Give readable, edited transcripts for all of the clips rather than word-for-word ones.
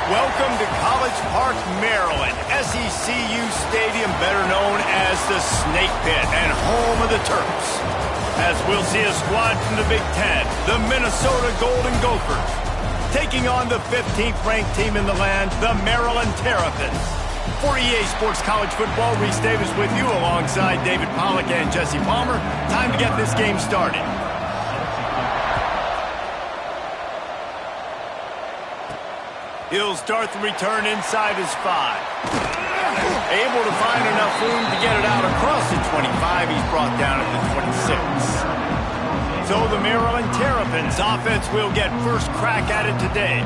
Welcome to College Park, Maryland, SECU Stadium, better known as the Snake Pit and home of the Terps. As we'll see a squad from the Big Ten, the Minnesota Golden Gophers, taking on the 15th ranked team in the land, the Maryland Terrapins. For EA Sports College Football, Reese Davis with you alongside David Pollack and Jesse Palmer. Time to get this game started. He'll start the return inside his 5. Able to find enough room to get it out across the 25. He's brought down at the 26. So the Maryland Terrapins offense will get first crack at it today.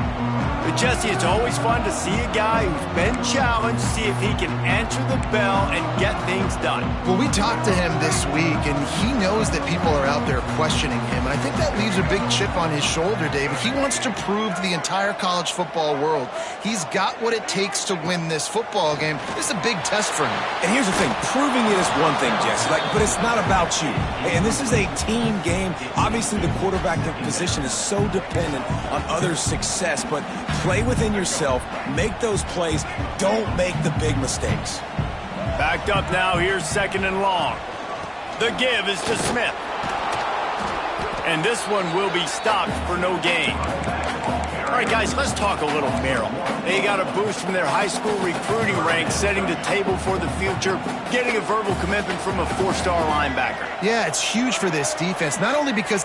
But Jesse, it's always fun to see a guy who's been challenged, see if he can answer the bell and get things done. Well, we talked to him this week, and he knows that people are out there questioning him. And I think that leaves a big chip on his shoulder, David. He wants to prove to the entire college football world he's got what it takes to win this football game. This is a big test for him. And here's the thing. Proving it is one thing, Jesse, but it's not about you. And this is a team game. Obviously, the quarterback position is so dependent on others' success, but play within yourself, make those plays, don't make the big mistakes. Backed up now, here's second and long. The give is to Smith. And this one will be stopped for no gain. All right, guys, let's talk a little Maryland. They got a boost from their high school recruiting ranks, setting the table for the future, getting a verbal commitment from a 4-star linebacker. Yeah, it's huge for this defense, not only because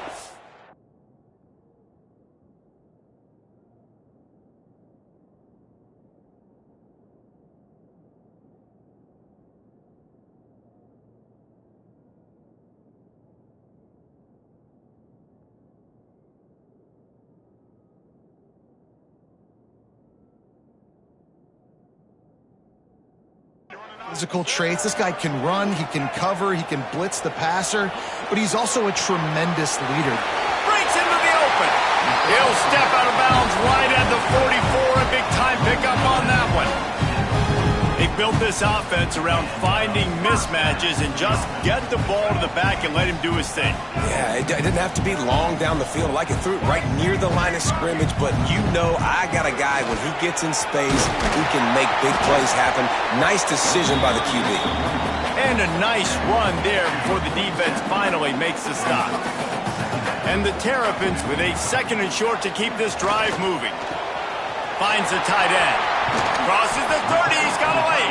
physical traits. This guy can run, he can cover, he can blitz the passer, but he's also a tremendous leader. Breaks into the open. He'll step out of bounds right at the 44. A big-time pickup on that one. They built this offense around finding mismatches and just get the ball to the back and let him do his thing. Yeah, it didn't have to be long down the field. Like it threw it right near the line of scrimmage, but you know I got a guy when he gets in space, he can make big plays happen. Nice decision by the QB. And a nice run there before the defense finally makes the stop. And the Terrapins with a second and short to keep this drive moving. Finds the tight end. Crosses the 30. He's got away.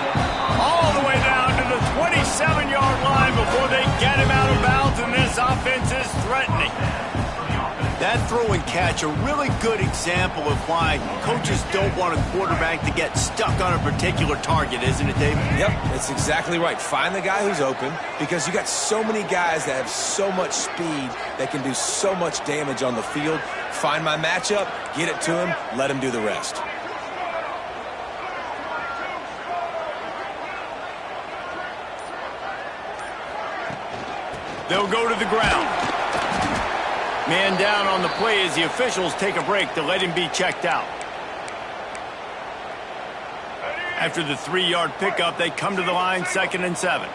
All the way down to the 27-yard line before they get him out of bounds, and this offense is threatening. That throw and catch, a really good example of why coaches don't want a quarterback to get stuck on a particular target, isn't it, David? Yep, that's exactly right. Find the guy who's open, because you got so many guys that have so much speed that can do so much damage on the field. Find my matchup, get it to him, let him do the rest. They'll go to the ground. Man down on the play as the officials take a break to let him be checked out. After the 3-yard pickup, they come to the line, 2nd and 7.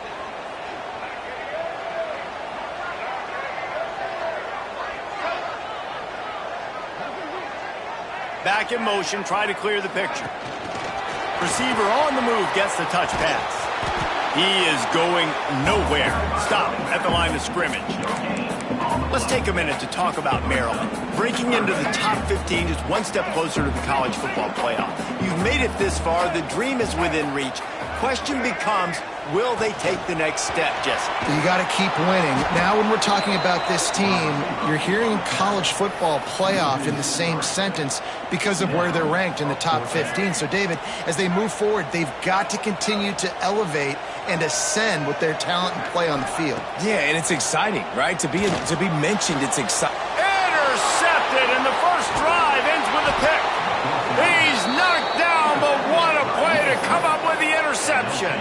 Back in motion, try to clear the picture. Receiver on the move gets the touch pass. He is going nowhere. Stop at the line of scrimmage. Let's take a minute to talk about Maryland. Breaking into the top 15 is one step closer to the college football playoff. You've made it this far. The dream is within reach. Question becomes, will they take the next step, Jesse? You got to keep winning. Now when we're talking about this team, you're hearing college football playoff in the same sentence because of where they're ranked in the top 15. So, David, as they move forward, they've got to continue to elevate and ascend with their talent and play on the field. Yeah, and it's exciting, right? To be mentioned, it's exciting. Intercepted, and the first drive ends with a pick. He's knocked down, but what a play to come up with the interception.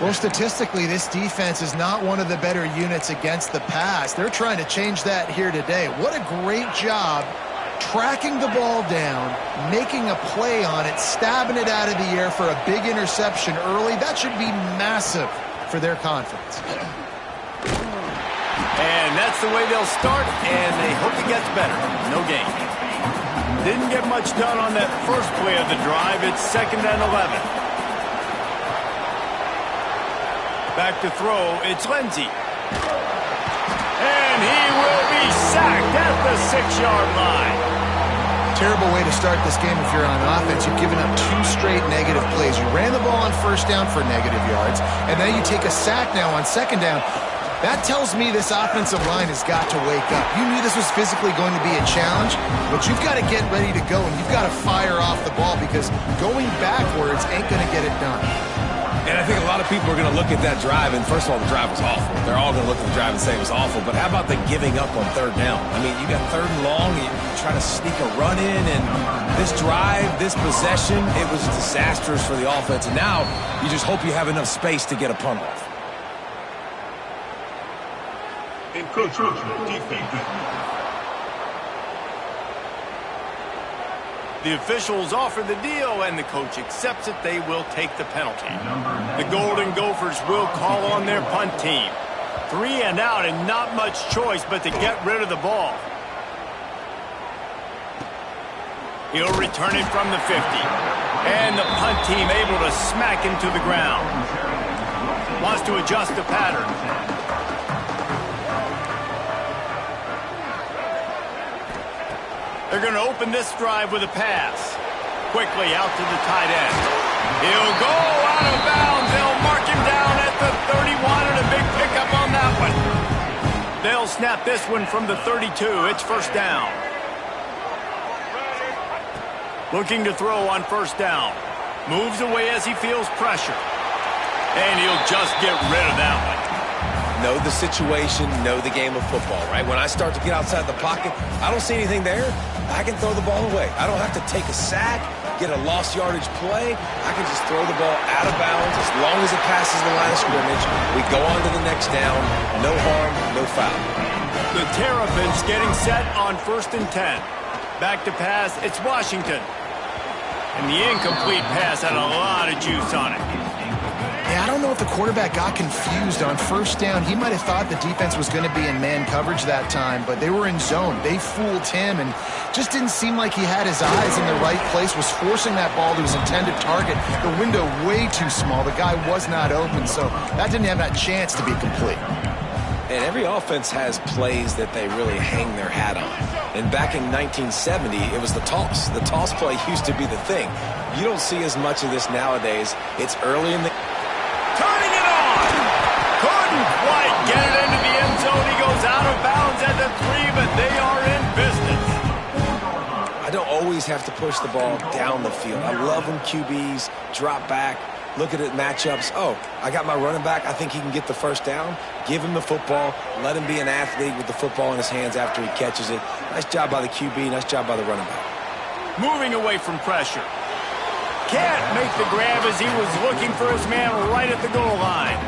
Well, statistically, this defense is not one of the better units against the pass. They're trying to change that here today. What a great job tracking the ball down, making a play on it, stabbing it out of the air for a big interception early. That should be massive for their confidence. And that's the way they'll start, and they hope it gets better. No gain. didn't get much done on that first play of the drive. It's 2nd and 11. Back to throw, it's Lindsey. And he will be sacked at the 6-yard line. Terrible way to start this game if you're on offense. You've given up 2 straight negative plays. You ran the ball on first down for negative yards, and then you take a sack now on second down. That tells me this offensive line has got to wake up. You knew this was physically going to be a challenge, but you've got to get ready to go, and you've got to fire off the ball because going backwards ain't going to get it done. And I think a lot of people are going to look at that drive, and first of all, the drive was awful. They're all going to look at the drive and say it was awful, but how about the giving up on third down? I mean, you got 3rd and long, and you try to sneak a run in, and this drive, this possession, it was disastrous for the offense, and now you just hope you have enough space to get a punt off. The officials offer the deal, and the coach accepts it. They will take the penalty. The Golden Gophers will call on their punt team. 3 and out, and not much choice but to get rid of the ball. He'll return it from the 50. And the punt team able to smack him to the ground. Wants to adjust the pattern. They're going to open this drive with a pass. Quickly out to the tight end. He'll go out of bounds. They'll mark him down at the 31, and a big pickup on that one. They'll snap this one from the 32. It's first down. Looking to throw on first down. Moves away as he feels pressure. And he'll just get rid of that one. Know the situation, know the game of football, right? When I start to get outside the pocket, I don't see anything there, I can throw the ball away. I don't have to take a sack, get a lost yardage play. I can just throw the ball out of bounds as long as it passes the line of scrimmage. We go on to the next down. No harm, no foul. The Terrapins getting set on 1st and 10. Back to pass, it's Washington. And the incomplete pass had a lot of juice on it. Yeah, I don't know if the quarterback got confused on first down. He might have thought the defense was going to be in man coverage that time, but they were in zone. They fooled him and just didn't seem like he had his eyes in the right place, was forcing that ball to his intended target. The window way too small. The guy was not open, so that didn't have that chance to be complete. And every offense has plays that they really hang their hat on. And back in 1970, it was the toss. The toss play used to be the thing. You don't see as much of this nowadays. It's early in the... Turning it on! Couldn't quite get it into the end zone. He goes out of bounds at the 3, but they are in business. I don't always have to push the ball down the field. I love when QBs drop back, look at it, matchups. Oh, I got my running back. I think he can get the first down. Give him the football. Let him be an athlete with the football in his hands after he catches it. Nice job by the QB. Nice job by the running back. Moving away from pressure. Can't make the grab as he was looking for his man right at the goal line.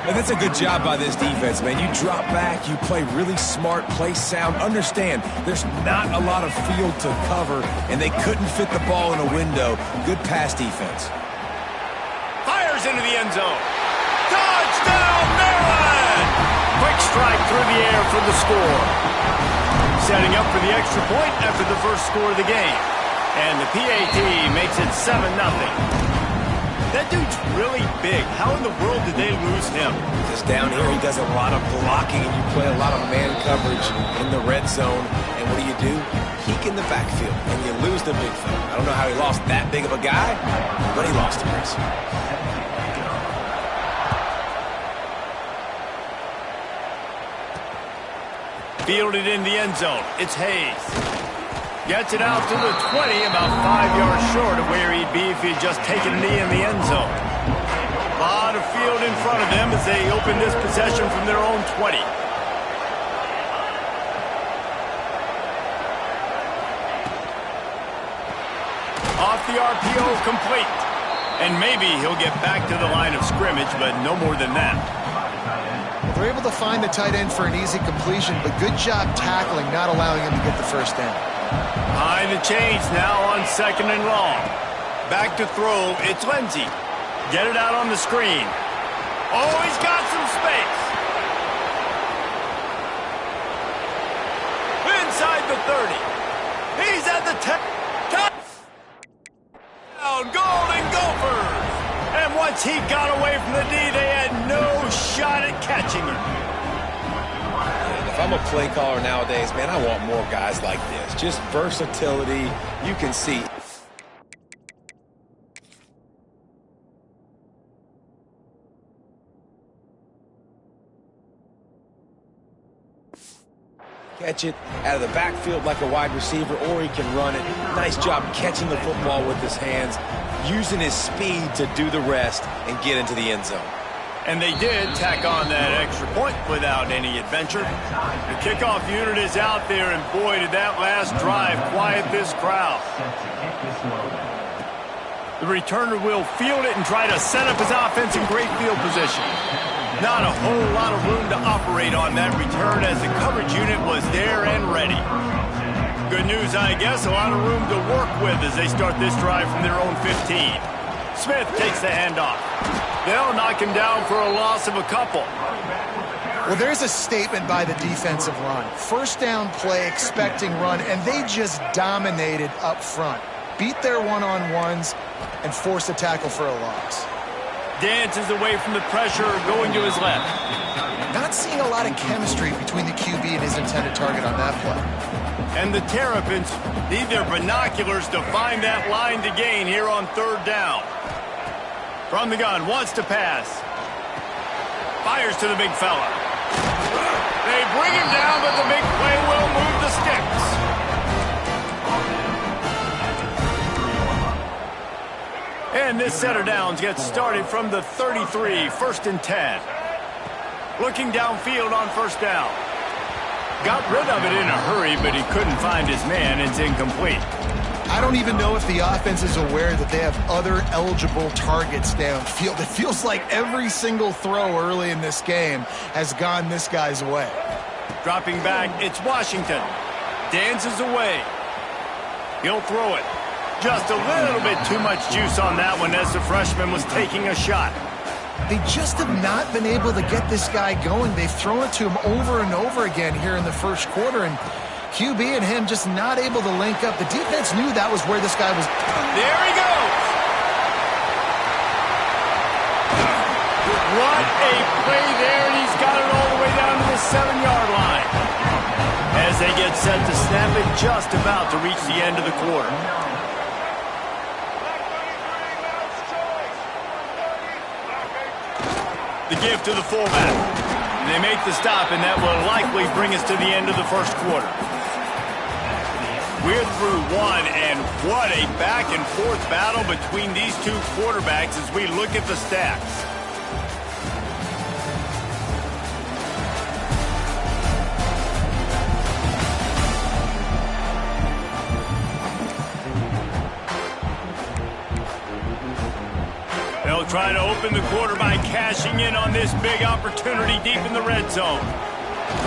And that's a good job by this defense, man. You drop back, you play really smart, play sound. Understand, there's not a lot of field to cover, and they couldn't fit the ball in a window. Good pass defense. Fires into the end zone. Touchdown, Maryland! Quick strike through the air for the score. Setting up for the extra point after the first score of the game. And the PAT makes it 7-0. That dude's really big. How in the world did they lose him? Because down here he does a lot of blocking, and you play a lot of man coverage in the red zone. And what do? You peek in the backfield, and you lose the big thing. I don't know how he lost that big of a guy, but he lost him. Fielded in the end zone. It's Hayes. Gets it out to the 20, about 5 yards short of where he'd be if he'd just taken a knee in the end zone. A lot of field in front of them as they open this possession from their own 20. Off the RPO, complete. And maybe he'll get back to the line of scrimmage, but no more than that. They're able to find the tight end for an easy completion, but good job tackling, not allowing him to get the first down. Behind the chains now on 2nd and long. Back to throw, it's Lindsey. Get it out on the screen. Oh, he's got some space. Inside the 30. He's at the touchdown. Golden Gophers. And once he got away from the D, they had no shot at catching him. If I'm a play caller nowadays, man, I want more guys like this. Just versatility. You can see. Catch it out of the backfield like a wide receiver, or he can run it. Nice job catching the football with his hands, using his speed to do the rest and get into the end zone. And they did tack on that extra point without any adventure. The kickoff unit is out there, and boy, did that last drive quiet this crowd. The returner will field it and try to set up his offense in great field position. Not a whole lot of room to operate on that return as the coverage unit was there and ready. Good news, I guess, a lot of room to work with as they start this drive from their own 15. Smith takes the handoff. They'll knock him down for a loss of a couple. Well, there's a statement by the defensive line. First down play, expecting run, and they just dominated up front. Beat their one-on-ones and forced a tackle for a loss. Dances away from the pressure, going to his left. Not seeing a lot of chemistry between the QB and his intended target on that play. And the Terrapins need their binoculars to find that line to gain here on third down. From the gun, wants to pass. Fires to the big fella. They bring him down, but the big play will move the sticks. And this set of downs gets started from the 33, 1st and 10. Looking downfield on first down. Got rid of it in a hurry, but he couldn't find his man. It's incomplete. I don't even know if the offense is aware that they have other eligible targets downfield. It feels like every single throw early in this game has gone this guy's way. Dropping back, it's Washington. Dances away. He'll throw it. Just a little bit too much juice on that one as the freshman was taking a shot. They just have not been able to get this guy going. They've thrown it to him over and over again here in the first quarter, and QB and him just not able to link up. The defense knew that was where this guy was. There he goes. What a play there, and he's got it all the way down to the 7-yard line. As they get set to snap it, just about to reach the end of the quarter. The give to the fullback. They make the stop, and that will likely bring us to the end of the first quarter. We're through one, and what a back-and-forth battle between these two quarterbacks as we look at the stats. They'll try to open the quarter by cashing in on this big opportunity deep in the red zone.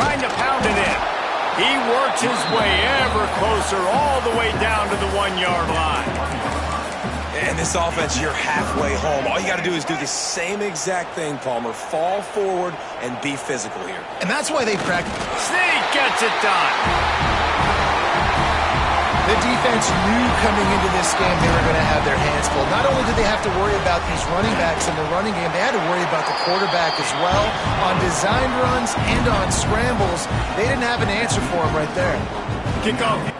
Trying to pound it in. He works his way ever closer all the way down to the 1-yard line. And this offense, you're halfway home. All you got to do is do the same exact thing, Palmer. Fall forward and be physical here. And that's why they practice. Sneak gets it done. The defense knew coming into this game they were going to have their hands full. Not only did they have to worry about these running backs in the running game, they had to worry about the quarterback as well. On designed runs and on scrambles, they didn't have an answer for him right there. Kickoff.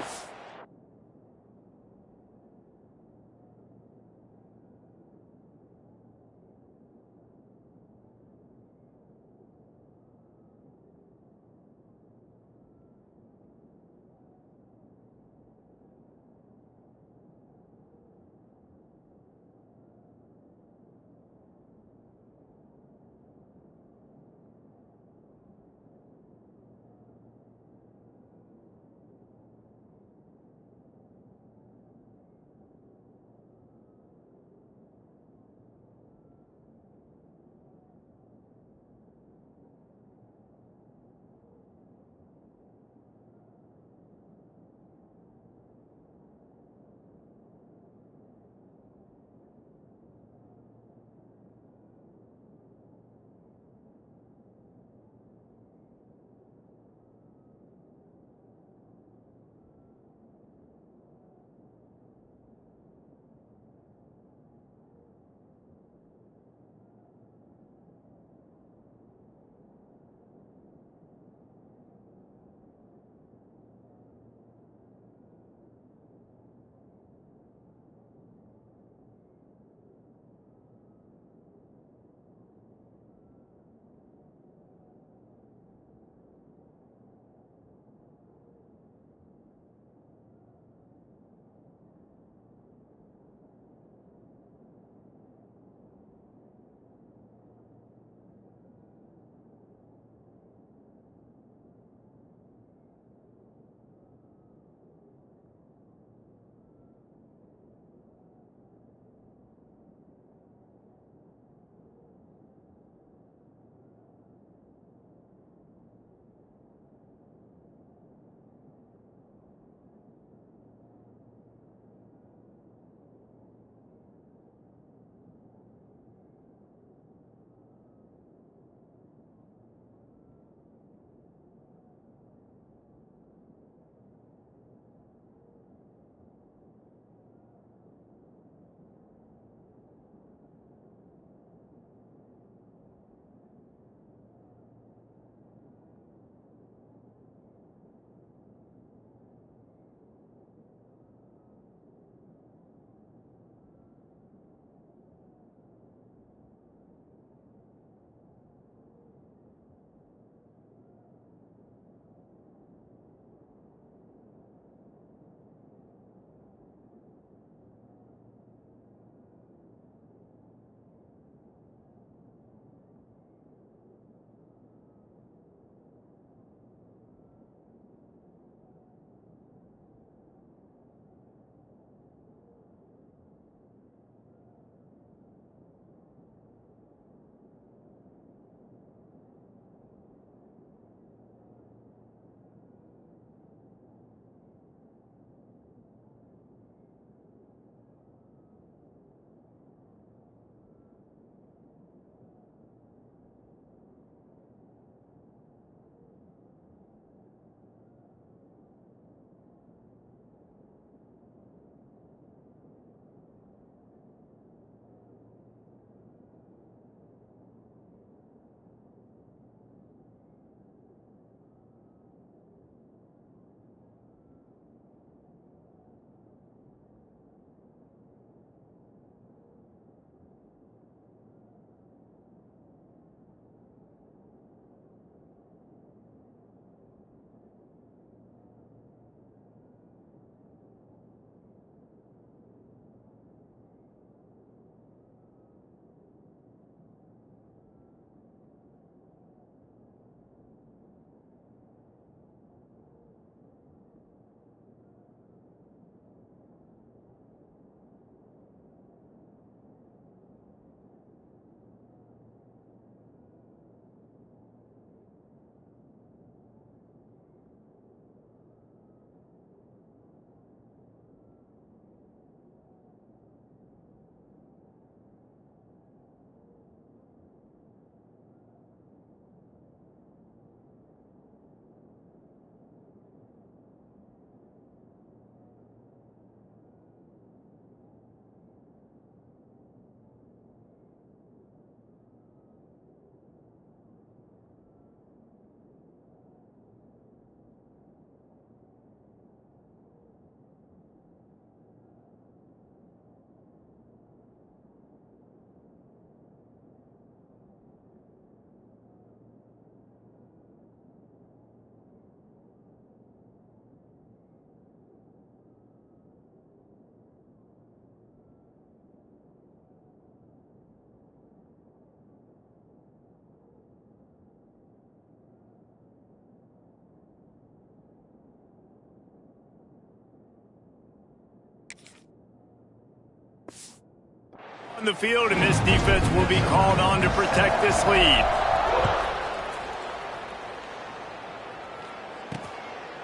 On the field, and this defense will be called on to protect this lead.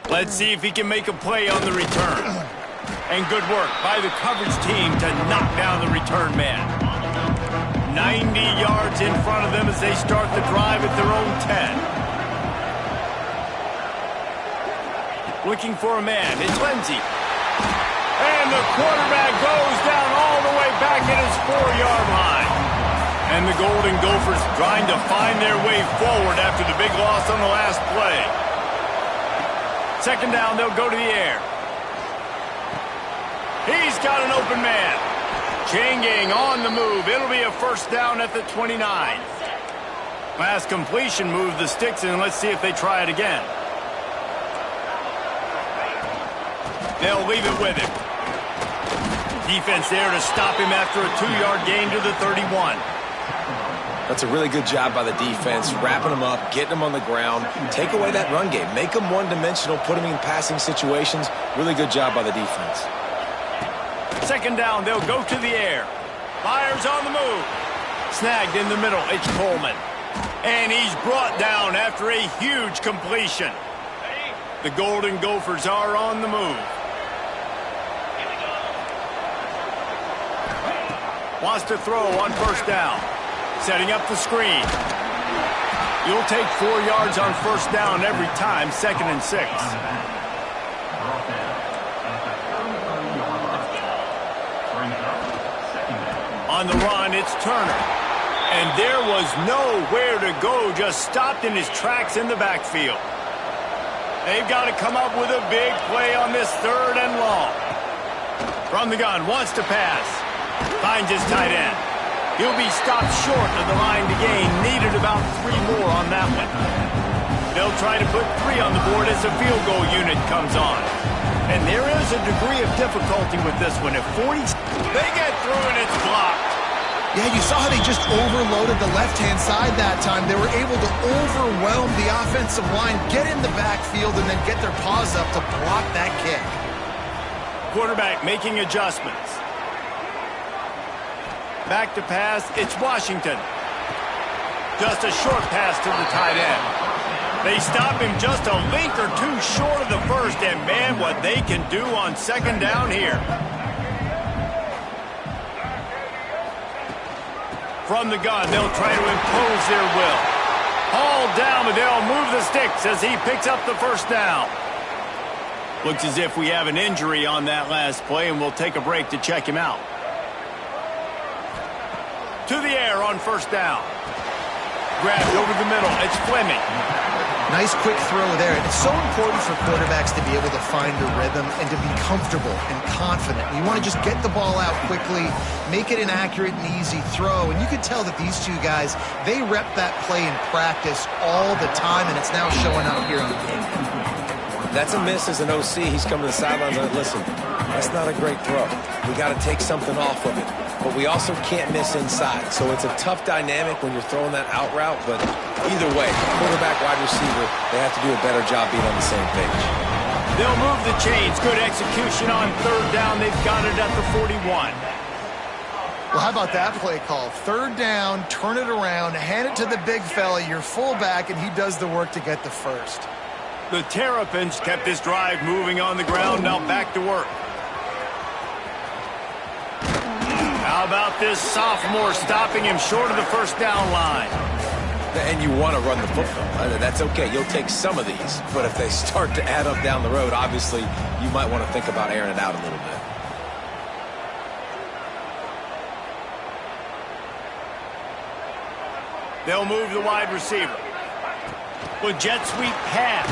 Let's see if he can make a play on the return. And good work by the coverage team to knock down the return man. 90 yards in front of them as they start the drive at their own 10. Looking for a man. It's Lindsey. And the quarterback goes down all the way back at his 4-yard line. And the Golden Gophers trying to find their way forward after the big loss on the last play. Second down, they'll go to the air. He's got an open man. Chain gang on the move. It'll be a first down at the 29. Last completion moved the sticks in. Let's see if they try it again. They'll leave it with him. Defense there to stop him after a 2-yard gain to the 31. That's a really good job by the defense, wrapping them up, getting them on the ground, take away that run game, make them one-dimensional, put them in passing situations. Really good job by the defense. Second down, they'll go to the air. Fires on the move. Snagged in the middle, it's Coleman. And he's brought down after a huge completion. The Golden Gophers are on the move. Wants to throw on first down. Setting up the screen. You'll take 4 yards on first down every time, 2nd and 6. On the run, it's Turner. And there was nowhere to go, just stopped in his tracks in the backfield. They've got to come up with a big play on this 3rd and long. From the gun, wants to pass. Finds his tight end. He'll be stopped short of the line to gain. Needed about 3 more on that one. They'll try to put 3 on the board as the field goal unit comes on. And there is a degree of difficulty with this one. At 40, they get through and it's blocked. Yeah, you saw how they just overloaded the left-hand side that time. They were able to overwhelm the offensive line, get in the backfield, and then get their paws up to block that kick. Quarterback making adjustments. Back to pass, it's Washington. Just a short pass to the tight end. They stop him just a link or 2 short of the first, and man, what they can do on second down here. From the gun, they'll try to impose their will. Hauled down, but they'll move the sticks as he picks up the first down. Looks as if we have an injury on that last play, and we'll take a break to check him out. To the air on first down. Grabbed over the middle. It's Fleming. Nice quick throw there. It's so important for quarterbacks to be able to find a rhythm and to be comfortable and confident. You want to just get the ball out quickly, make it an accurate and easy throw. And you can tell that these two guys, they rep that play in practice all the time, and it's now showing up here in the game. That's a miss as an OC. He's coming to the sidelines and listen, that's not a great throw. We got to take something off of it. But we also can't miss inside. So it's a tough dynamic when you're throwing that out route. But either way, quarterback, wide receiver, they have to do a better job being on the same page. They'll move the chains. Good execution on third down. They've got it at the 41. Well, how about that play call? Third down, turn it around, hand it to the big fella, your fullback, and he does the work to get the first. The Terrapins kept this drive moving on the ground. Now back to work. How about this sophomore stopping him short of the first down line? And you want to run the football. That's okay. You'll take some of these. But if they start to add up down the road, obviously you might want to think about airing it out a little bit. They'll move the wide receiver. With jet sweep pass.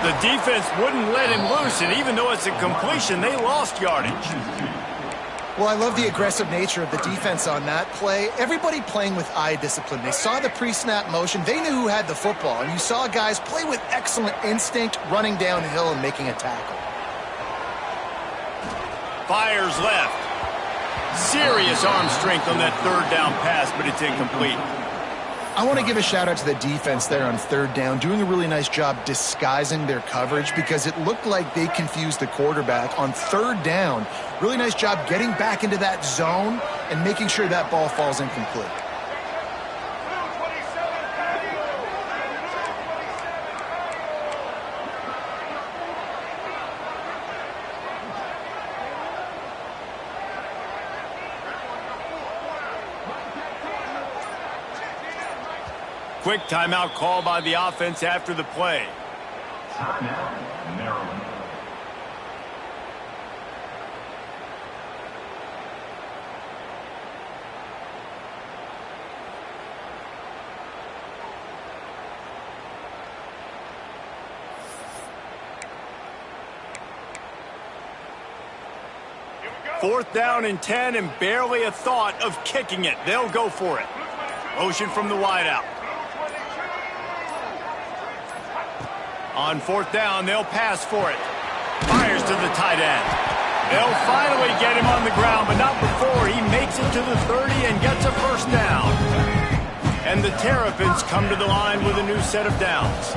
The defense wouldn't let him loose, and even though it's a completion, they lost yardage. Well, I love the aggressive nature of the defense on that play. Everybody playing with eye discipline. They saw the pre-snap motion. They knew who had the football, and you saw guys play with excellent instinct, running downhill and making a tackle. Fires left. Serious arm strength on that third down pass, but it's incomplete. I want to give a shout out to the defense there on third down, doing a really nice job disguising their coverage because it looked like they confused the quarterback on third down. Really nice job getting back into that zone and making sure that ball falls incomplete. Quick timeout call by the offense after the play. Timeout, Maryland. Fourth down and 10 and barely a thought of kicking it. They'll go for it. Motion from the wideout. On fourth down, they'll pass for it. Fires to the tight end. They'll finally get him on the ground, but not before he makes it to the 30 and gets a first down. And the Terrapins come to the line with a new set of downs.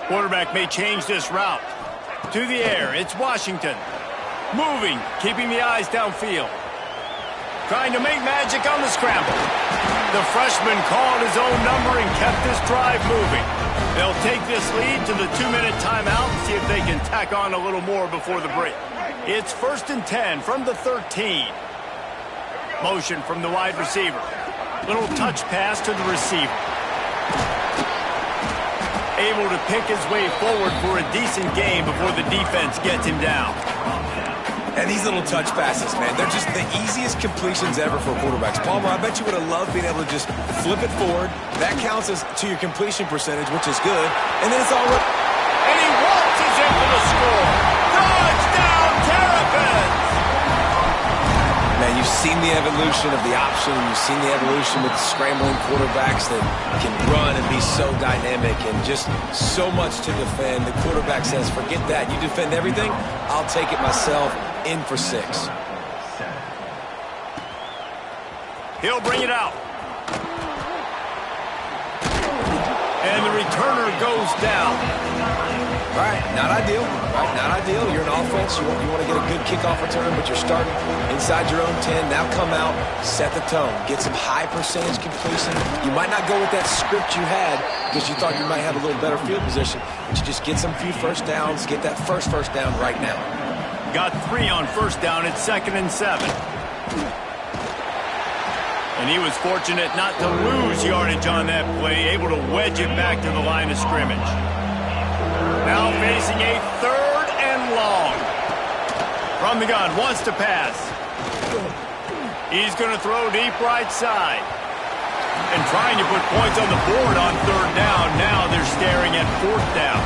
Quarterback may change this route. To the air, it's Washington. Moving, keeping the eyes downfield. Trying to make magic on the scramble. The freshman called his own number and kept this drive moving. They'll take this lead to the 2-minute timeout and see if they can tack on a little more before the break. It's 1st and 10 from the 13. Motion from the wide receiver. Little touch pass to the receiver. Able to pick his way forward for a decent game before the defense gets him down. And these little touch passes, man, they're just the easiest completions ever for quarterbacks. Palmer, I bet you would have loved being able to just flip it forward. That counts as to your completion percentage, which is good. And then it's all right. And he waltzes in for the score. Touchdown, Terrapins! Man, you've seen the evolution of the option. You've seen the evolution with the scrambling quarterbacks that can run and be so dynamic and just so much to defend. The quarterback says, forget that. You defend everything, I'll take it myself. In for 6. He'll bring it out. And the returner goes down. All right, not ideal. All right, not ideal. You're an offense. You want to get a good kickoff return, but you're starting inside your own 10. Now come out, set the tone. Get some high percentage completion. You might not go with that script you had because you thought you might have a little better field position, but you just get some few first downs. Get that first down right now. Got 3 on first down at 2nd and 7. And he was fortunate not to lose yardage on that play, able to wedge it back to the line of scrimmage. Now facing a 3rd and long. From the gun, wants to pass. He's going to throw deep right side. And trying to put points on the board on 3rd down. Now they're staring at 4th down.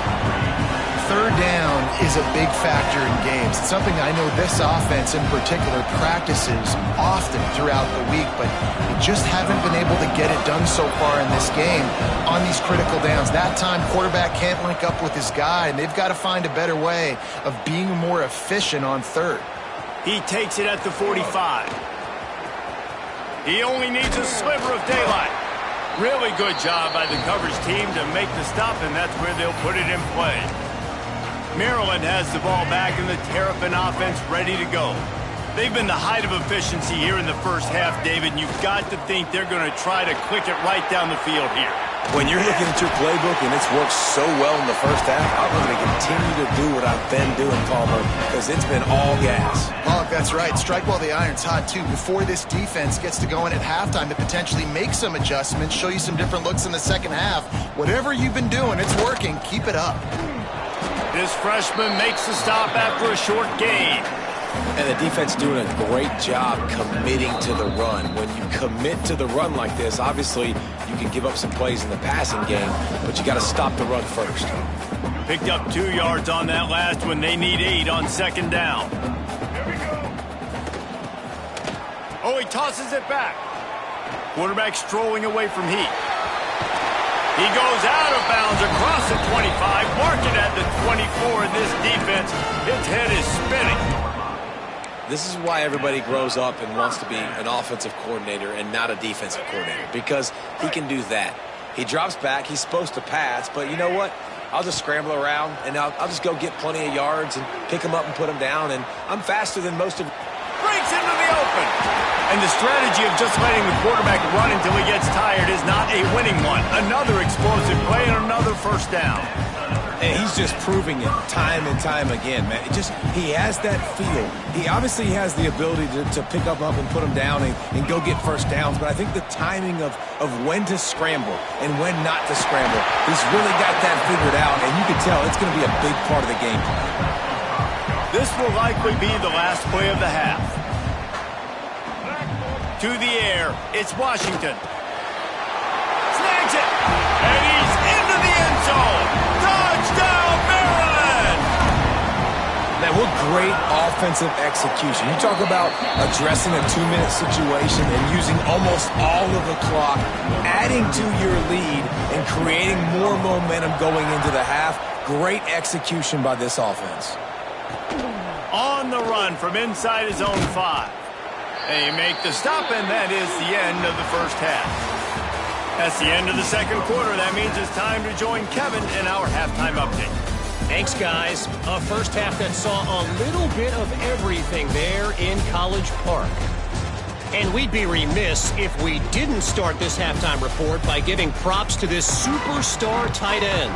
3rd down is a big factor in games. It's something I know this offense in particular practices often throughout the week, but they just haven't been able to get it done so far in this game on these critical downs. That time, quarterback can't link up with his guy, and they've got to find a better way of being more efficient on 3rd. He takes it at the 45. He only needs a sliver of daylight. Really good job by the coverage team to make the stop, and that's where they'll put it in play. Maryland has the ball back and the Terrapin offense ready to go. They've been the height of efficiency here in the first half, David, and you've got to think they're going to try to click it right down the field here. When you're looking at your playbook and it's worked so well in the first half, I'm going to continue to do what I've been doing, Palmer, because it's been all gas. Well, think that's right. Strike while the iron's hot, too. Before this defense gets to going at halftime to potentially make some adjustments, show you some different looks in the second half. Whatever you've been doing, it's working. Keep it up. This freshman makes the stop after a short gain. And the defense doing a great job committing to the run. When you commit to the run like this, obviously you can give up some plays in the passing game, but you got to stop the run first. Picked up 2 yards on that last one. They need 8 on second down. Oh, he tosses it back. Quarterback strolling away from heat. He goes out of bounds across the 25, marking at the 24 in this defense. Its head is spinning. This is why everybody grows up and wants to be an offensive coordinator and not a defensive coordinator, because he can do that. He drops back. He's supposed to pass, but you know what? I'll just scramble around, and I'll just go get plenty of yards and pick him up and put him down, and I'm faster than most of them. Breaks into the open. And the strategy of just letting the quarterback run until he gets tired is not a winning one. Another explosive play and another first down. And he's just proving it time and time again, man. He has that feel. He obviously has the ability to pick up and put him down and go get first downs, but I think the timing of when to scramble and when not to scramble, he's really got that figured out, and you can tell it's going to be a big part of the game. This will likely be the last play of the half. To the air, it's Washington. Snags it, and he's into the end zone. Touchdown, Maryland! Now, what great offensive execution. You talk about addressing a 2-minute situation and using almost all of the clock, adding to your lead and creating more momentum going into the half. Great execution by this offense. On the run from inside his own 5. They make the stop, and that is the end of the first half. That's the end of the second quarter. That means it's time to join Kevin in our halftime update. Thanks, guys. A first half that saw a little bit of everything there in College Park. And we'd be remiss if we didn't start this halftime report by giving props to this superstar tight end.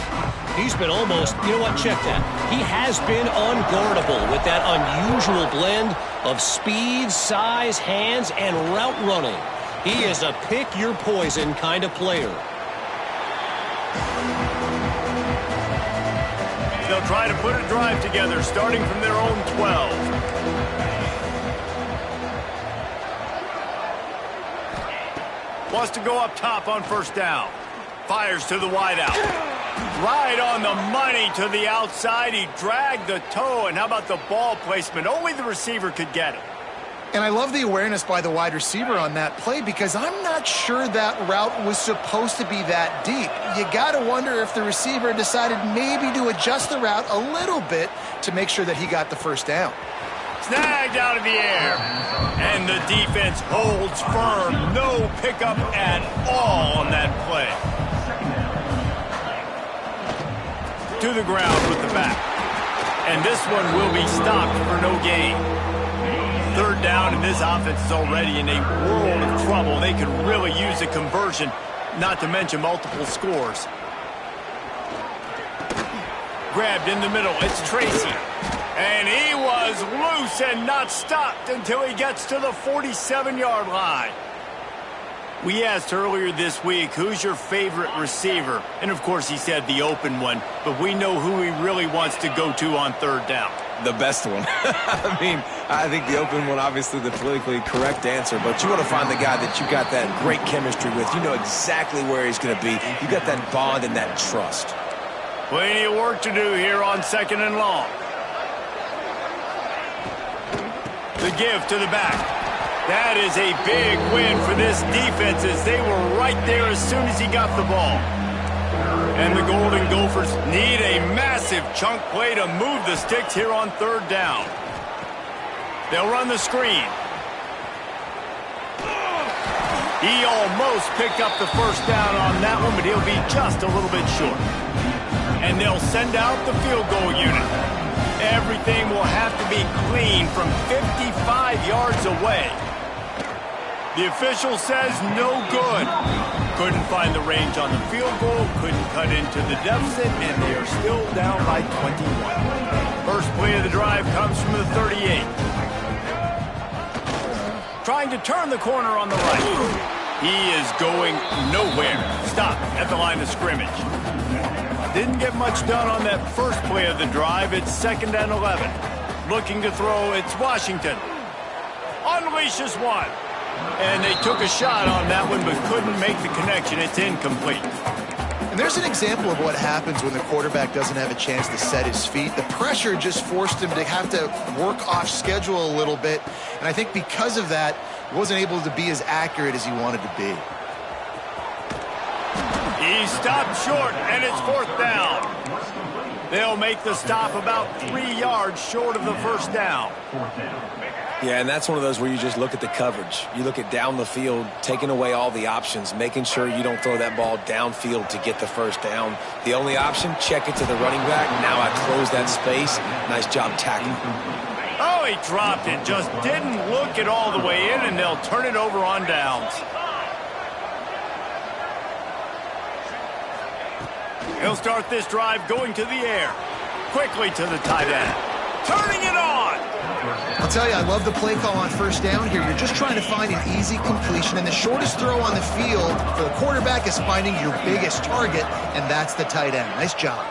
He's been almost, you know what, check that. He has been unguardable with that unusual blend of speed, size, hands, and route running. He is a pick-your-poison kind of player. They'll try to put a drive together, starting from their own 12. Wants to go up top on first down. Fires to the wideout. Right on the money to the outside. He dragged the toe, and how about the ball placement? Only the receiver could get it. And I love the awareness by the wide receiver on that play, because I'm not sure that route was supposed to be that deep. You got to wonder if the receiver decided maybe to adjust the route a little bit to make sure that he got the first down. Snagged out of the air. And the defense holds firm. No pickup at all on that play. To the ground with the back. And this one will be stopped for no gain. Third down, and this offense is already in a world of trouble. They could really use a conversion, not to mention multiple scores. Grabbed in the middle. It's Tracy. And he was loose and not stopped until he gets to the 47-yard line. We asked earlier this week, who's your favorite receiver? And, of course, he said the open one. But we know who he really wants to go to on third down. The best one. I mean, I think the open one, obviously the politically correct answer, but you want to find the guy that you got that great chemistry with. You know exactly where he's going to be. You got that bond and that trust. Plenty of work to do here on second and long. The give to the back. That is a big win for this defense, as they were right there as soon as he got the ball. And the Golden Gophers need a massive chunk play to move the sticks here on third down. They'll run the screen. He almost picked up the first down on that one, but he'll be just a little bit short. And they'll send out the field goal unit. Everything will have to be clean from 55 yards away. The official says no good. Couldn't find the range on the field goal, couldn't cut into the deficit, and they are still down by 21. First play of the drive comes from the 38. trying to turn the corner on the right. He is going nowhere. Stop at the line of scrimmage. Didn't get much done on that first play of the drive. It's 2nd and 11. Looking to throw, it's Washington. Unleashes one. And they took a shot on that one, but couldn't make the connection. It's incomplete. And there's an example of what happens when the quarterback doesn't have a chance to set his feet. The pressure just forced him to have to work off schedule a little bit. And I think because of that, he wasn't able to be as accurate as he wanted to be. He stopped short, and it's 4th down. They'll make the stop about 3 yards short of the first down. Yeah, and that's one of those where you just look at the coverage. You look at down the field, taking away all the options, making sure you don't throw that ball downfield to get the first down. The only option, check it to the running back. Now I close that space. Nice job tackling. Oh, he dropped it. Just didn't look it all the way in, and they'll turn it over on downs. He'll start this drive going to the air. Quickly to the tight end. Turning it on. I'll tell you, I love the play call on first down here. You're just trying to find an easy completion, and the shortest throw on the field for the quarterback is finding your biggest target, and that's the tight end. Nice job.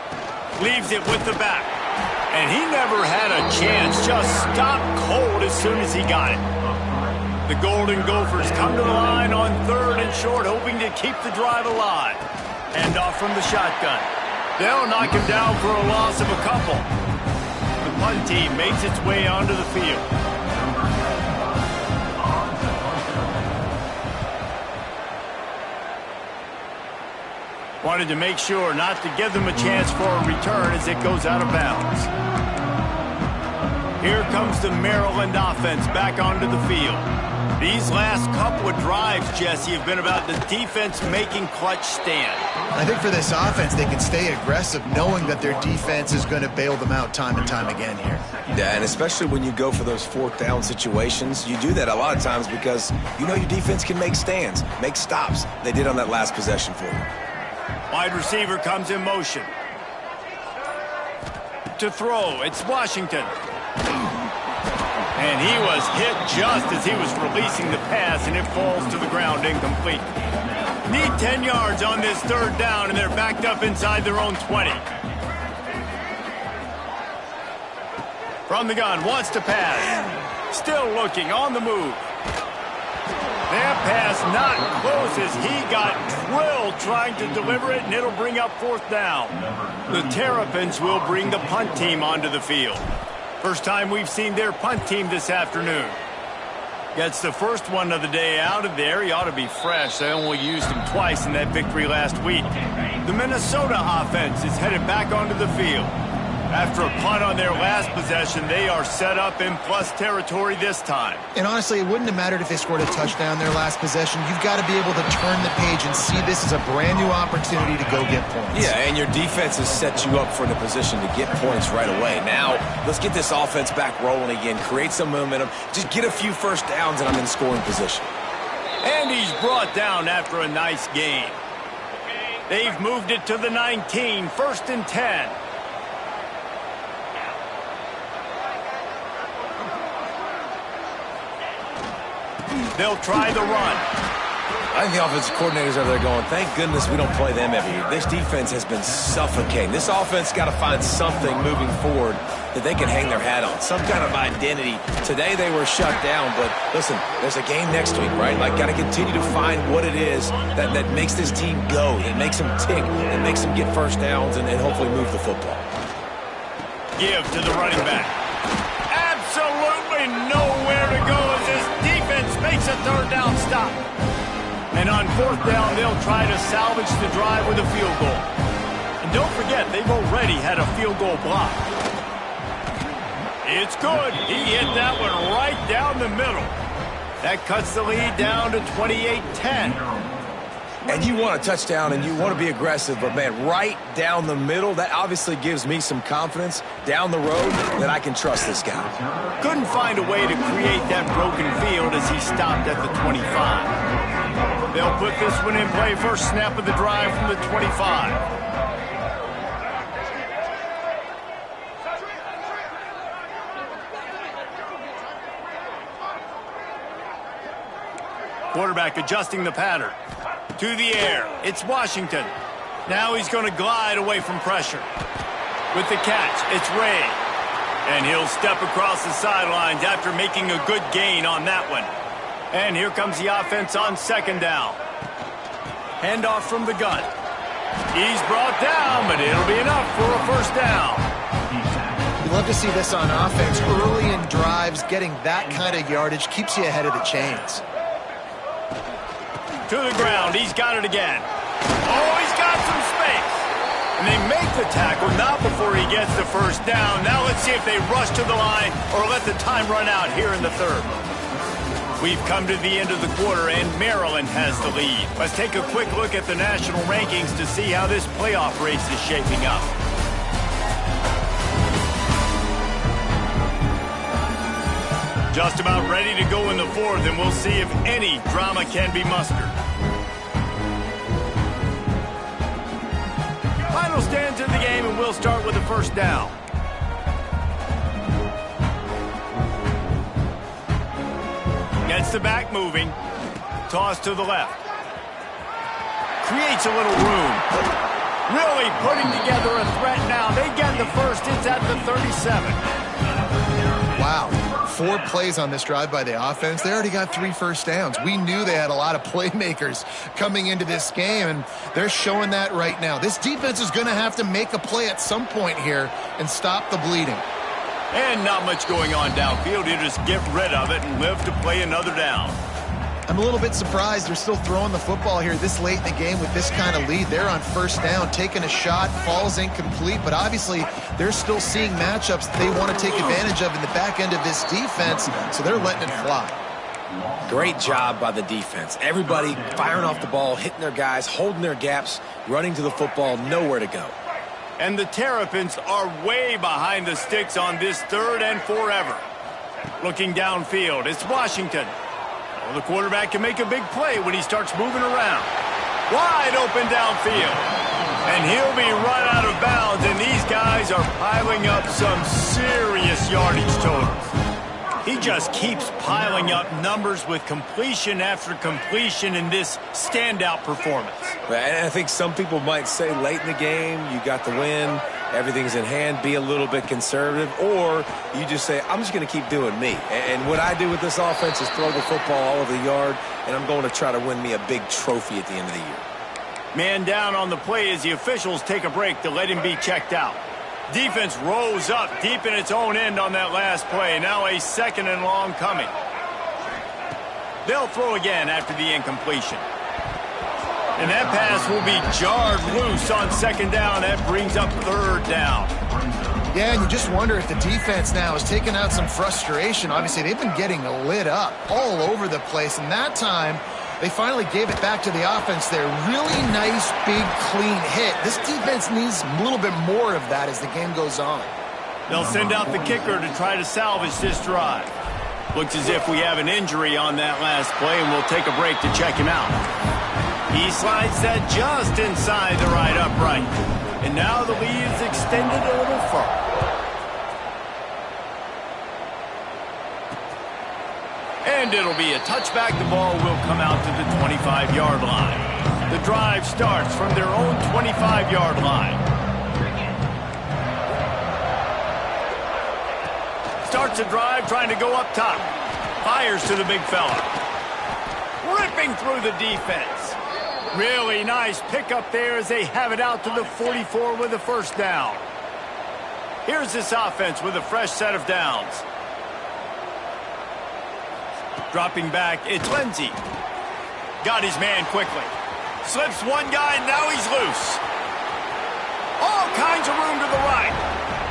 Leaves it with the back. And he never had a chance. Just stopped cold as soon as he got it. The Golden Gophers come to the line on 3rd and short, hoping to keep the drive alive. Hand off from the shotgun. They'll knock him down for a loss of a couple. The punt team makes its way onto the field. Wanted to make sure not to give them a chance for a return as it goes out of bounds. Here comes the Maryland offense back onto the field. These last couple of drives, Jesse, have been about the defense making clutch stand. I think for this offense, they can stay aggressive knowing that their defense is going to bail them out time and time again here. Yeah, and especially when you go for those 4th down situations, you do that a lot of times because you know your defense can make stands, make stops. They did on that last possession for you. Wide receiver comes in motion. To throw, it's Washington. And he was hit just as he was releasing the pass, and it falls to the ground incomplete. Need 10 yards on this 3rd down, and they're backed up inside their own 20. From the gun, wants to pass. Still looking, on the move. That pass not close as he got drilled trying to deliver it, and it'll bring up 4th down. The Terrapins will bring the punt team onto the field. First time we've seen their punt team this afternoon. Gets the first one of the day out of there. He ought to be fresh. They only used him twice in that victory last week. The Minnesota offense is headed back onto the field. After a punt on their last possession, they are set up in plus territory this time. And honestly, it wouldn't have mattered if they scored a touchdown their last possession. You've got to be able to turn the page and see this as a brand new opportunity to go get points. Yeah, and your defense has set you up for the position to get points right away. Now, let's get this offense back rolling again, create some momentum, just get a few first downs, and I'm in scoring position. And he's brought down after a nice game. They've moved it to the 19, 1st and 10. They'll try the run. I think the offensive coordinators are there going, thank goodness we don't play them every year. This defense has been suffocating. This offense got to find something moving forward that they can hang their hat on, some kind of identity. Today they were shut down, but listen, there's a game next week, right? Like, got to continue to find what it is that makes this team go, that makes them tick, that makes them get first downs, and hopefully move the football. Give to the running back. Absolutely nowhere to go as this defense makes a 3rd down stop. And on 4th down, they'll try to salvage the drive with a field goal. And don't forget, they've already had a field goal block. It's good. He hit that one right down the middle. That cuts the lead down to 28-10. And you want a touchdown and you want to be aggressive, but man, right down the middle, that obviously gives me some confidence down the road that I can trust this guy. Couldn't find a way to create that broken field as he stopped at the 25. They'll put this one in play, first snap of the drive from the 25. Quarterback adjusting the pattern. To the air. It's Washington. Now he's going to glide away from pressure. With the catch, it's Ray. And he'll step across the sidelines after making a good gain on that one. And here comes the offense on second down. Handoff from the gun. He's brought down, but it'll be enough for a first down. You love to see this on offense. Early in drives, getting that kind of yardage keeps you ahead of the chains. To the ground. He's got it again. Oh, he's got some space. And they make the tackle, not before he gets the first down. Now let's see if they rush to the line or let the time run out here in the third. We've come to the end of the quarter, and Maryland has the lead. Let's take a quick look at the national rankings to see how this playoff race is shaping up. Just about ready to go in the fourth, and we'll see if any drama can be mustered. Final stands in the game, and we'll start with the first down. Gets the back moving. Toss to the left. Creates a little room. Really putting together a threat now. They get the first. It's at the 37. Wow. 4 plays on this drive by the offense. They already got 3 first downs. We knew they had a lot of playmakers coming into this game, and they're showing that right now. This defense is going to have to make a play at some point here and stop the bleeding. And not much going on downfield. You just get rid of it and live to play another down. I'm a little bit surprised they're still throwing the football here this late in the game with this kind of lead. They're on first down, taking a shot, falls incomplete, but obviously they're still seeing matchups that they want to take advantage of in the back end of this defense, so they're letting it fly. Great job by the defense. Everybody firing off the ball, hitting their guys, holding their gaps, running to the football, nowhere to go. And the Terrapins are way behind the sticks on this third and forever. Looking downfield, it's Washington. Well, the quarterback can make a big play when he starts moving around. Wide open downfield. And he'll be run out of bounds, and these guys are piling up some serious yardage totals. He just keeps piling up numbers with completion after completion in this standout performance. And I think some people might say late in the game, you got the win, everything's in hand, be a little bit conservative, or you just say, I'm just going to keep doing me. And what I do with this offense is throw the football all over the yard, and I'm going to try to win me a big trophy at the end of the year. Man down on the play as the officials take a break to let him be checked out. Defense rose up deep in its own end on that last play. Now a second and long coming. They'll throw again after the incompletion. And that pass will be jarred loose on second down. That brings up third down. Yeah, and you just wonder if the defense now is taking out some frustration. Obviously, they've been getting lit up all over the place. And that time, they finally gave it back to the offense there. Really nice, big, clean hit. This defense needs a little bit more of that as the game goes on. They'll send out the kicker to try to salvage this drive. Looks as if we have an injury on that last play, and we'll take a break to check him out. He slides that just inside the right upright. And now the lead is extended a little further. And it'll be a touchback. The ball will come out to the 25-yard line. The drive starts from their own 25-yard line. Starts a drive trying to go up top. Fires to the big fella. Ripping through the defense. Really nice pickup there as they have it out to the 44 with a first down. Here's this offense with a fresh set of downs. Dropping back, it's Lindsey. Got his man quickly. Slips one guy, and now he's loose. All kinds of room to the right.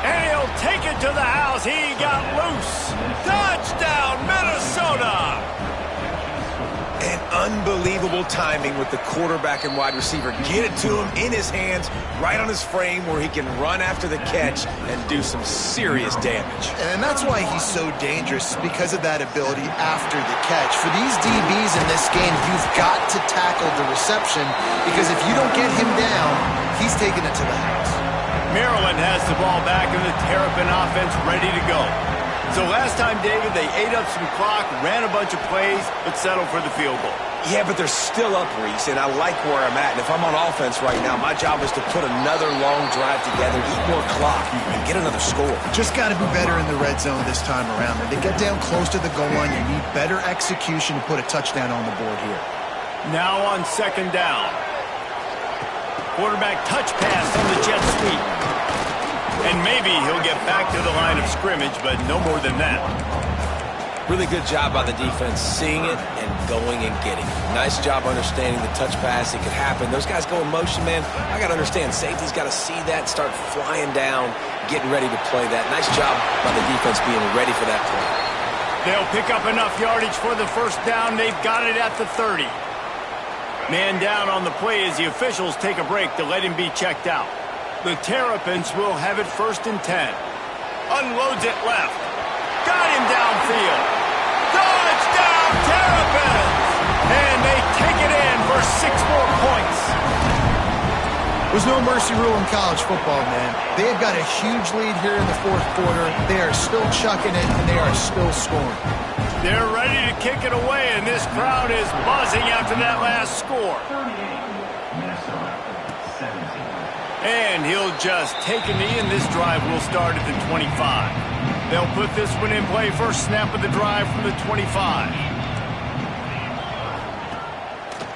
And he'll take it to the house. He got loose. Touchdown, Minnesota! And unbelievable timing with the quarterback and wide receiver. Get it to him in his hands, right on his frame where he can run after the catch and do some serious damage. And that's why he's so dangerous, because of that ability after the catch. For these DBs in this game, you've got to tackle the reception, because if you don't get him down, he's taking it to the house. Maryland has the ball back and the Terrapin offense ready to go. So last time, David, they ate up some clock, ran a bunch of plays, but settled for the field goal. Yeah, but they're still up, Reese, and I like where I'm at. And if I'm on offense right now, my job is to put another long drive together, eat more clock, and get another score. Just got to be better in the red zone this time around. When they get down close to the goal line, you need better execution to put a touchdown on the board here. Now on second down. Quarterback touch pass on the jet sweep. And maybe he'll get back to the line of scrimmage, but no more than that. Really good job by the defense seeing it and going and getting it. Nice job understanding the touch pass. It could happen. Those guys go in motion, man. I got to understand. Safety's got to see that, start flying down, getting ready to play that. Nice job by the defense being ready for that play. They'll pick up enough yardage for the first down. They've got it at the 30. Man down on the play as the officials take a break to let him be checked out. The Terrapins will have it 1st and 10. Unloads it left. Got him downfield. Touchdown, Terrapins! And they take it in for 6 more points. There's no mercy rule in college football, man. They've got a huge lead here in the 4th quarter. They are still chucking it, and they are still scoring. They're ready to kick it away, and this crowd is buzzing after that last score. 38, Minnesota, 17. And he'll just take a knee, and this drive will start at the 25. They'll put this one in play. First snap of the drive from the 25.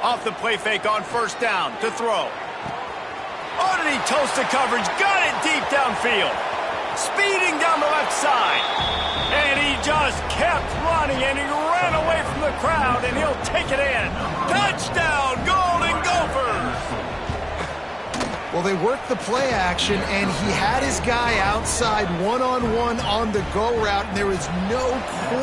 Off the play fake on first down to throw. Underneath toast to coverage. Got it deep downfield. Speeding down the left side. And he just kept running, and he ran away from the crowd, and he'll take it in. Touchdown, Golden Gophers! Well, they worked the play action, and he had his guy outside one-on-one on the go route, and there was no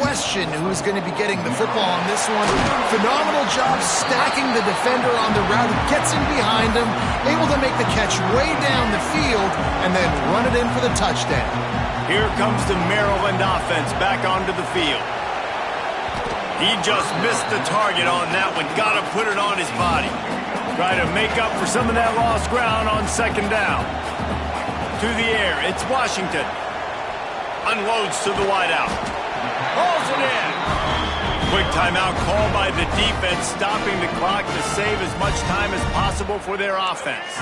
question who was going to be getting the football on this one. Phenomenal job stacking the defender on the route. He gets in behind him, able to make the catch way down the field, and then run it in for the touchdown. Here comes the Maryland offense back onto the field. He just missed the target on that one. Got to put it on his body. Try to make up for some of that lost ground on second down. To the air, it's Washington. Unloads to the wideout. Hauls it in. Quick timeout call by the defense, stopping the clock to save as much time as possible for their offense.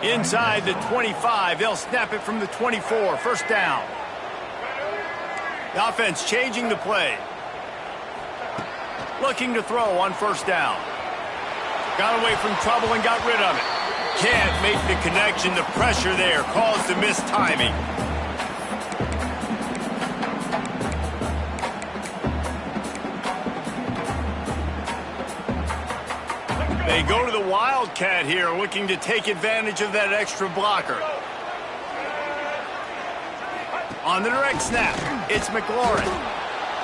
Inside the 25, they'll snap it from the 24. First down. The offense changing the play. Looking to throw on first down. Got away from trouble and got rid of it. Can't make the connection. The pressure there caused the missed timing. They go to the Wildcat here, looking to take advantage of that extra blocker. On the direct snap, it's McLaurin.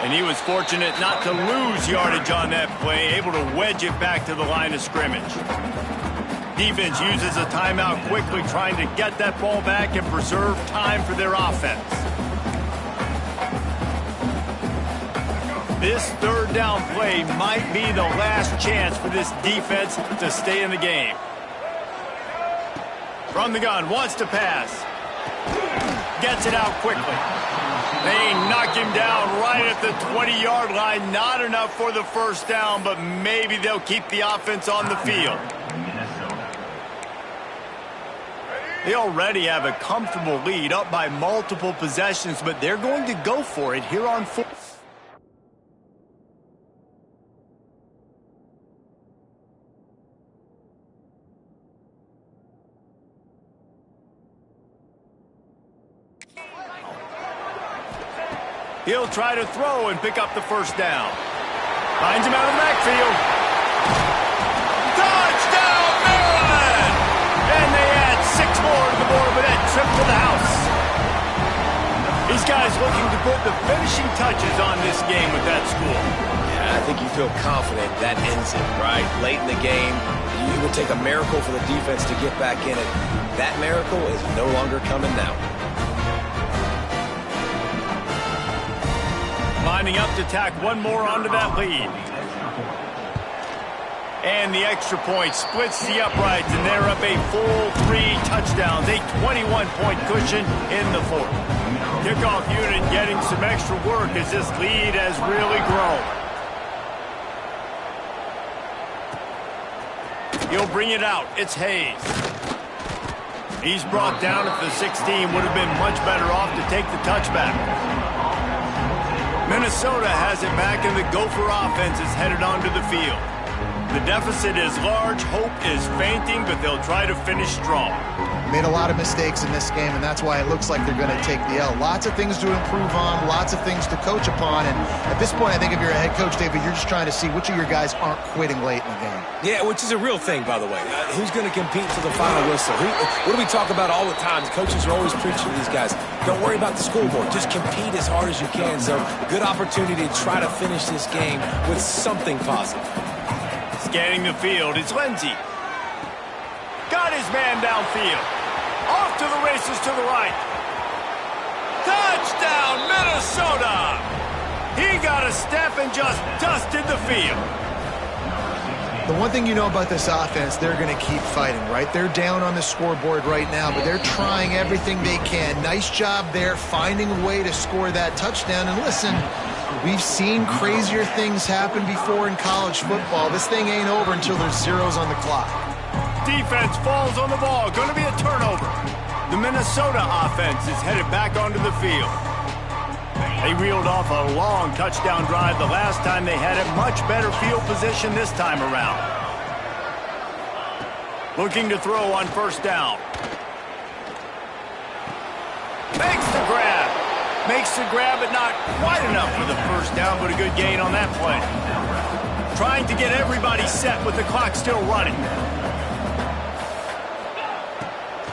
And he was fortunate not to lose yardage on that play, able to wedge it back to the line of scrimmage. Defense uses a timeout quickly, trying to get that ball back and preserve time for their offense. This third down play might be the last chance for this defense to stay in the game. From the gun, wants to pass. Gets it out quickly. They knock him down right at the 20-yard line. Not enough for the first down, but maybe they'll keep the offense on the field. They already have a comfortable lead, up by multiple possessions, but they're going to go for it here on fourth. He'll try to throw and pick up the first down. Finds him out of the backfield. Touchdown, Maryland! And they add 6 more to the board with that trip to the house. These guys looking to put the finishing touches on this game with that score. Yeah, I think you feel confident that ends it, right? Late in the game, it would take a miracle for the defense to get back in it. That miracle is no longer coming now. Lining up to tack one more onto that lead. And the extra point splits the uprights, and they're up a full 3 touchdowns, a 21-point cushion in the fourth. Kickoff unit getting some extra work as this lead has really grown. He'll bring it out. It's Hayes. He's brought down at the 16. Would have been much better off to take the touchback. Minnesota has it back, and the Gopher offense is headed onto the field. The deficit is large. Hope is fainting, but they'll try to finish strong. Made a lot of mistakes in this game, and that's why it looks like they're going to take the L. Lots of things to improve on, lots of things to coach upon, and at this point, I think if you're a head coach, David, you're just trying to see which of your guys aren't quitting late in the game. Yeah, which is a real thing, by the way. Who's going to compete to the final whistle? What do we talk about all the time? The coaches are always preaching to these guys. Don't worry about the scoreboard. Just compete as hard as you can. So, good opportunity to try to finish this game with something positive. Scanning the field, it's Lindsey. Got his man downfield. Off to the races to the right. Touchdown, Minnesota! He got a step and just dusted the field. The one thing you know about this offense, they're going to keep fighting, right? They're down on the scoreboard right now, but they're trying everything they can. Nice job there, finding a way to score that touchdown. And listen, we've seen crazier things happen before in college football. This thing ain't over until there's zeros on the clock. Defense falls on the ball. Going to be a turnover. The Minnesota offense is headed back onto the field. They reeled off a long touchdown drive the last time they had it. Much better field position this time around. Looking to throw on first down. Makes the grab. Makes the grab, but not quite enough for the first down, but a good gain on that play. Trying to get everybody set with the clock still running.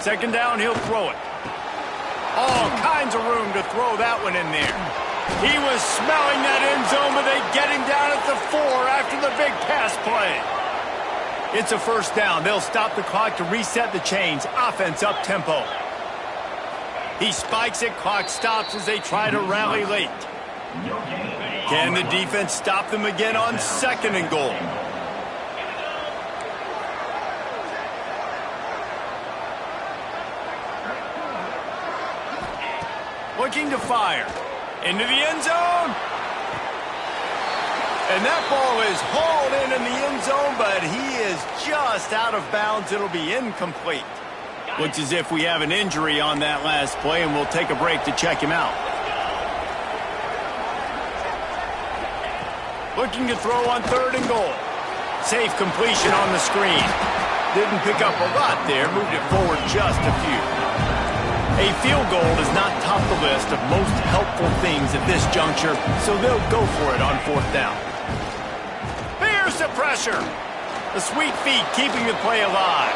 Second down, he'll throw it. All kinds of room to throw that one in there. He was smelling that end zone, but they get him down at the 4 after the big pass play. It's a first down. They'll stop the clock to reset the chains. Offense up tempo. He spikes it. Clock stops as they try to rally late. Can the defense stop them again on second and goal? Looking to fire. Into the end zone. And that ball is hauled in the end zone, but he is just out of bounds. It'll be incomplete. Looks as if we have an injury on that last play, and we'll take a break to check him out. Looking to throw on third and goal. Safe completion on the screen. Didn't pick up a lot there. Moved it forward just a few. A field goal does not top the list of most helpful things at this juncture, so they'll go for it on fourth down. Here's the pressure. The sweet feet keeping the play alive.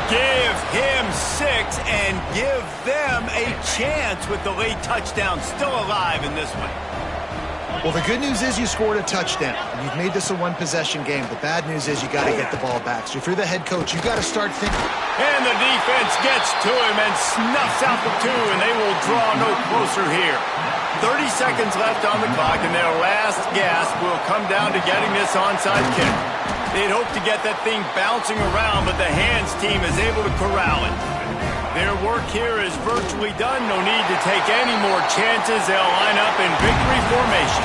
Give him 6 and give them a chance with the late touchdown still alive in this one. Well, the good news is you scored a touchdown. You've made this a one-possession game. The bad news is you got to get the ball back. So if you're the head coach, you got to start thinking. And the defense gets to him and snuffs out the 2, and they will draw no closer here. 30 seconds left on the clock, and their last gasp will come down to getting this onside kick. They'd hope to get that thing bouncing around, but the hands team is able to corral it. Their work here is virtually done. No need to take any more chances. They'll line up in victory formation.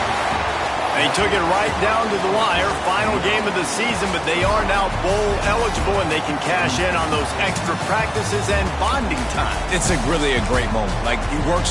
They took it right down to the wire. Final game of the season, but they are now bowl eligible, and they can cash in on those extra practices and bonding time. It's really a great moment. Like, you work